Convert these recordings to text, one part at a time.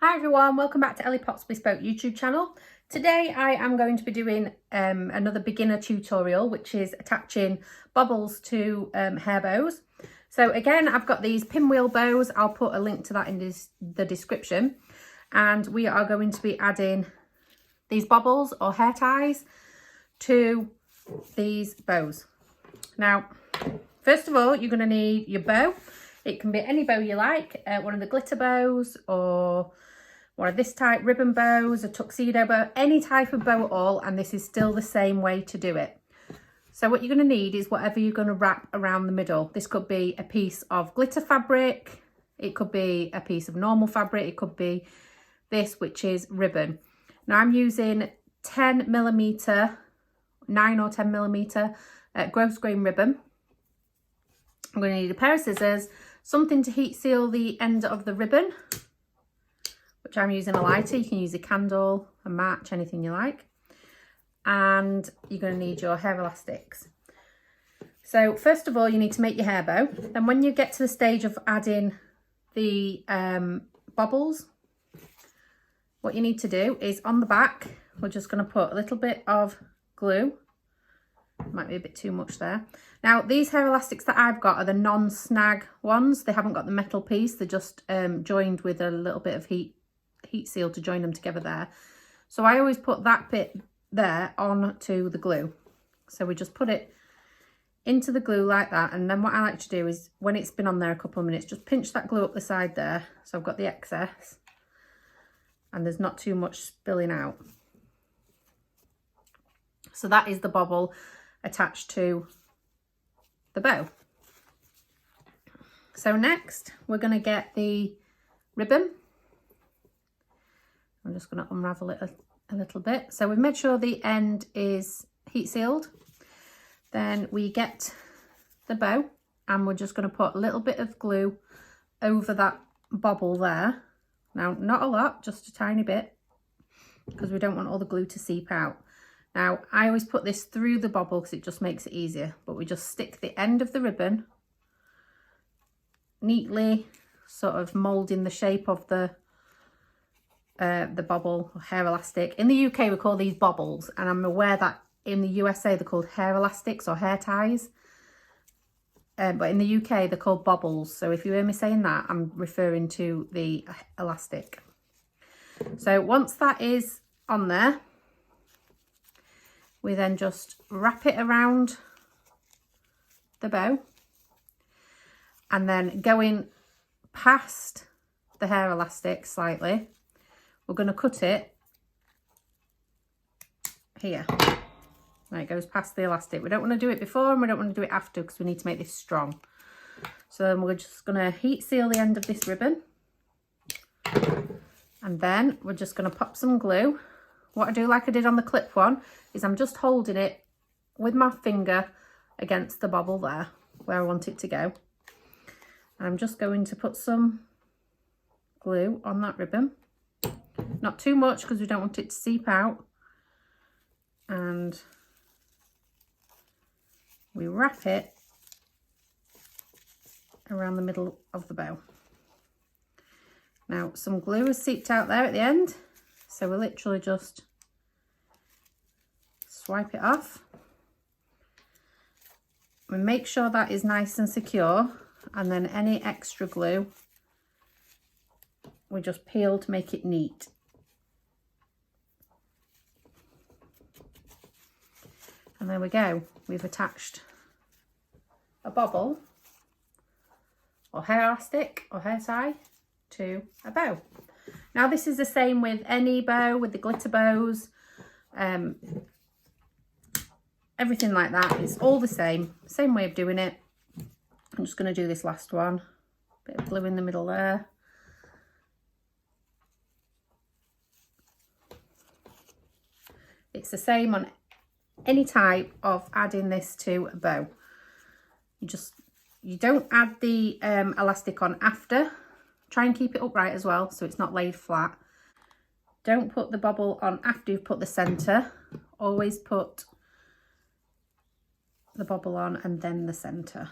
Hi everyone, welcome back to Ellie Bespoke YouTube channel. Today I am going to be doing another beginner tutorial, which is attaching bobbles to hair bows. So again, I've got these pinwheel bows. I'll put a link to that in the description. And we are going to be adding these bobbles or hair ties to these bows. Now, first of all, you're going to need your bow. It can be any bow you like, one of the glitter bows or one of this type, ribbon bows, a tuxedo bow, any type of bow at all, and this is still the same way to do it. So what you're going to need is whatever you're going to wrap around the middle. This could be a piece of glitter fabric, it could be a piece of normal fabric, it could be this, which is ribbon. Now I'm using 10mm, 9 or 10mm gross grain ribbon. I'm going to need a pair of scissors, something to heat seal the end of the ribbon, which I'm using a lighter. You can use a candle, a match, anything you like. And you're going to need your hair elastics. So first of all, you need to make your hair bow. Then when you get to the stage of adding the bobbles, what you need to do is on the back, we're just going to put a little bit of glue. Might be a bit too much there. Now these hair elastics that I've got are the non-snag ones. They haven't got the metal piece. They're just joined with a little bit of heat seal to join them together there. So I always put that bit there onto the glue. So we just put it into the glue like that, and then what I like to do is when it's been on there a couple of minutes, just pinch that glue up the side there, so I've got the excess and there's not too much spilling out. So that is the bobble attached to the bow. So next we're going to get the ribbon. I'm just going to unravel it a little bit. So we've made sure the end is heat sealed. Then we get the bow and we're just going to put a little bit of glue over that bobble there. Now, not a lot, just a tiny bit, because we don't want all the glue to seep out. Now, I always put this through the bobble because it just makes it easier, but we just stick the end of the ribbon neatly, sort of moulding the shape of the bobble or hair elastic. In the UK we call these bobbles, and I'm aware that in the USA they're called hair elastics or hair ties, but in the UK they're called bobbles. So if you hear me saying that, I'm referring to the elastic. So once that is on there, we then just wrap it around the bow, and then going past the hair elastic slightly, we're going to cut it here. Now it goes past the elastic. We don't want to do it before and we don't want to do it after because we need to make this strong. So then we're just going to heat seal the end of this ribbon. And then we're just going to pop some glue. What I do, like I did on the clip one, is I'm just holding it with my finger against the bobble there where I want it to go. And I'm just going to put some glue on that ribbon. Not too much because we don't want it to seep out. And we wrap it around the middle of the bow. Now some glue has seeped out there at the end, so we literally just swipe it off. We make sure that is nice and secure, and then any extra glue we just peel to make it neat. And there we go, we've attached a bobble or hair elastic or hair tie to a bow. Now this is the same with any bow, with the glitter bows, everything like that. It's all the same way of doing it. I'm just going to do this last one, bit of glue in the middle there. It's the same on any type of adding this to a bow. You don't add the elastic on after. Try and keep it upright as well so it's not laid flat. Don't put the bobble on after you've put the centre. Always put the bobble on and then the centre.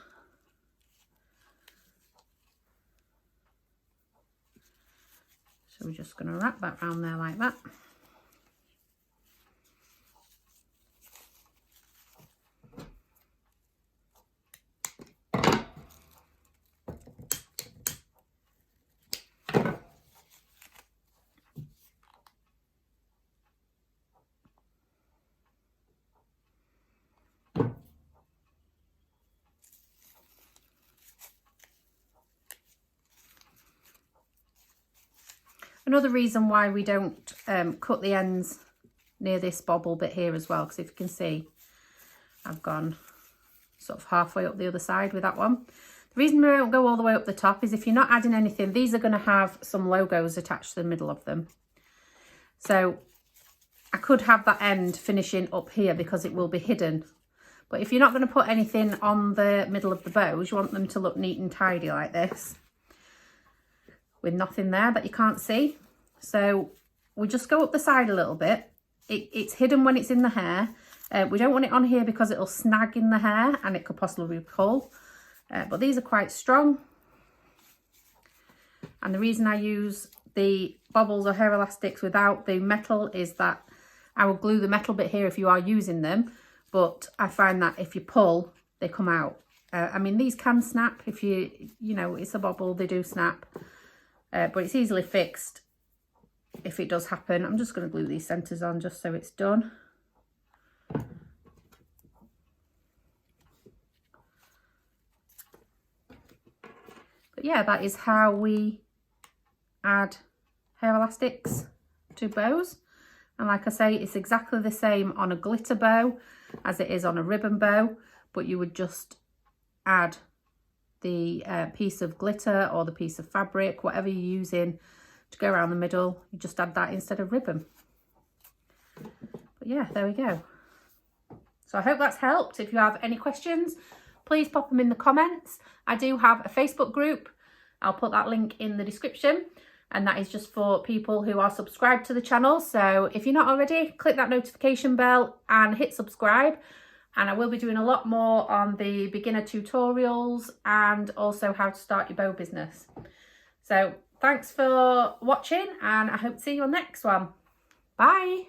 So we're just going to wrap that around there like that. Another reason why we don't cut the ends near this bobble bit here as well, because if you can see, I've gone sort of halfway up the other side with that one. The reason we don't go all the way up the top is if you're not adding anything, these are going to have some logos attached to the middle of them. So I could have that end finishing up here because it will be hidden. But if you're not going to put anything on the middle of the bows, you want them to look neat and tidy like this, with nothing there that you can't see. So we just go up the side a little bit. It's hidden when it's in the hair. We don't want it on here because it'll snag in the hair and it could possibly pull. But these are quite strong. And the reason I use the bobbles or hair elastics without the metal is that I will glue the metal bit here if you are using them. But I find that if you pull, they come out. I mean, these can snap if you know, it's a bobble, they do snap. But it's easily fixed if it does happen. I'm just going to glue these centres on just so it's done. But yeah, that is how we add hair elastics to bows. And like I say, it's exactly the same on a glitter bow as it is on a ribbon bow, but you would just add the piece of glitter or the piece of fabric, whatever you're using to go around the middle, you just add that instead of ribbon. But yeah, there we go. So I hope that's helped. If you have any questions, please pop them in the comments. I do have a Facebook group. I'll put that link in the description, and that is just for people who are subscribed to the channel. So if you're not already, click that notification bell and hit subscribe. And I will be doing a lot more on the beginner tutorials and also how to start your bow business. So thanks for watching, and I hope to see you on the next one. Bye.